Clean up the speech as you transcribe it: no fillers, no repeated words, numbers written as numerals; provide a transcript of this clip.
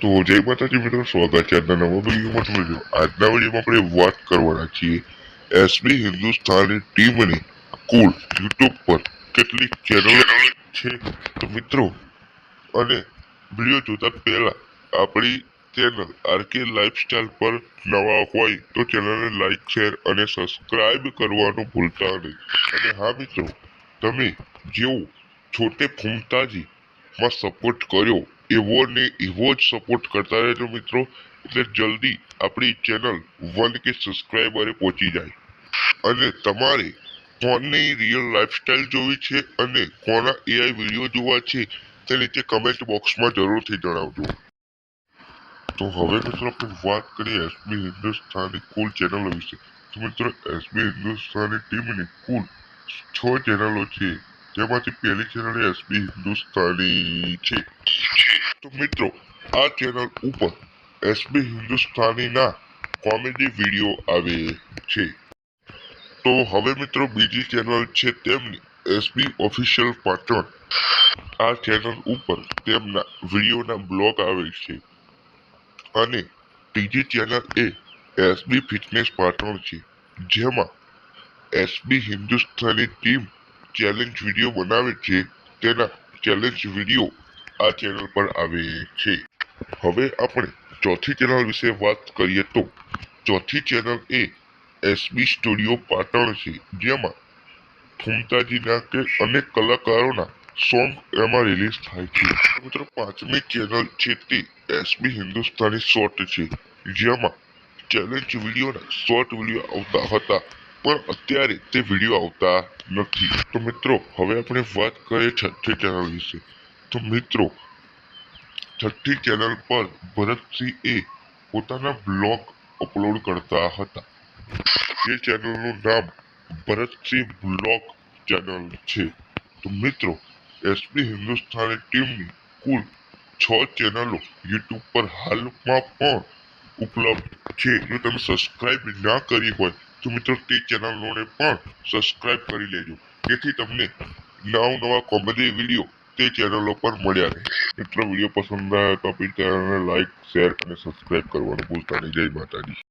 તો જય માતાજી મિત્રો, સ્વાગત છે આજના નવા વિડીયોમાં. તમે જો આજના વિડીયોમાં આપણે વાત કરવાના છીએ એસબી હિન્દુસ્તાની ટીમની કુલ યુટ્યુબ પર કેટલી ચેનલો છે. તો મિત્રો, અને વિડીયો જોતા પહેલા આપણી ચેનલ આરકે લાઈફસ્ટાઈલ પર નવા હોય તો ચેનલને લાઈક, શેર અને સબસ્ક્રાઇબ કરવાનું ભૂલતા નહીં. અને હા મિત્રો, તમે જેવો છોટે ફૂમતાજી માં સપોર્ટ કર્યો એવો જ સપોર્ટ કરતા રહેજો મિત્રો, એટલે જલ્દી આપણી ચેનલ 1K સબસ્ક્રાઇબરે પહોંચી જાય. અને તમારે કોની રિયલ લાઈફસ્ટાઈલ જોવી છે અને કોના એઆઈ વિડીયો જોવા છે તે નીચે કમેન્ટ બોક્સમાં જરૂરથી જણાવજો. તો હવે મિત્રો આપણે વાત કરીએ એસબી હિન્દુસ્તાની કુલ ચેનલો વિશે. તો મિત્રો, એસબી હિન્દુસ્તાની ટીમની કુલ 6 ચેનલો છે, જેમાંથી પહેલી ચેનલ એસબી હિન્દુસ્તાની છે. તો મિત્રો, આ ચેનલ ઉપર એસબી હિન્દુસ્તાનીના કોમેડી વિડીયો આવે છે. તો હવે મિત્રો, બીજી ચેનલ છે તેમની એસબી ઓફિશિયલ પાટણ. આ ચેનલ ઉપર તેમના વિડીયોના બ્લોગ આવે છે. અને ત્રીજી ચેનલ એ એસબી ફિટનેસ પાટણ છે, જેમાં SB Hindustani team challenge video બનાવે છે. તેના ચેલેન્જ વિડીયો આ ચેનલ પર આવે છે. હવે આપણે ચોથી ચેનલ વિશે વાત કરીએ તો ચોથી ચેનલ એ એસબી સ્ટુડિયો પાટણ છે, જેમાં ફૂમતાજીના કે અનેક કલાકારોના સોંગ એમાં રિલીઝ થાય છે. મિત્રો, પાંચમી ચેનલ છે તે એસબી હિન્દુસ્તાની શોર્ટ છે, જેમાં ચેલેન્જ વિડીયોના શોર્ટ વિડીયો આવતા હતા, પણ અત્યારે તે વિડીયો આવતા નથી. તો મિત્રો, હવે આપણે વાત કરીએ છઠ્ઠી ચેનલ વિશે. તો મિત્રો, છઠ્ઠી ચેનલ પર ભરતસિંહ એ પોતાના બ્લોગ અપલોડ કરતા હતા. જે ચેનલનું નામ ભરતસિંહ બ્લોગ ચેનલ છે. તો મિત્રો, એસબી હિન્દુસ્તાની ટીમની કુલ 6 ચેનલો યુટ્યુબ પર હાલમાં પણ ઉપલબ્ધ છે. જો તમે સબસ્ક્રાઇબ ના કરી હોય તો મિત્રો તે ચેનલોને પણ સબસ્ક્રાઇબ કરી લેજો, જેથી તમને નવા કોમેડી વિડીયો તે ચેનલો પર મળ્યા રહે. મિત્રો, વિડીયો પસંદ આવે તો આપણી ચેનલને લાઈક, શેર અને સબસ્ક્રાઇબ કરવાનું ભૂલતા નહીં. જય માતાજી.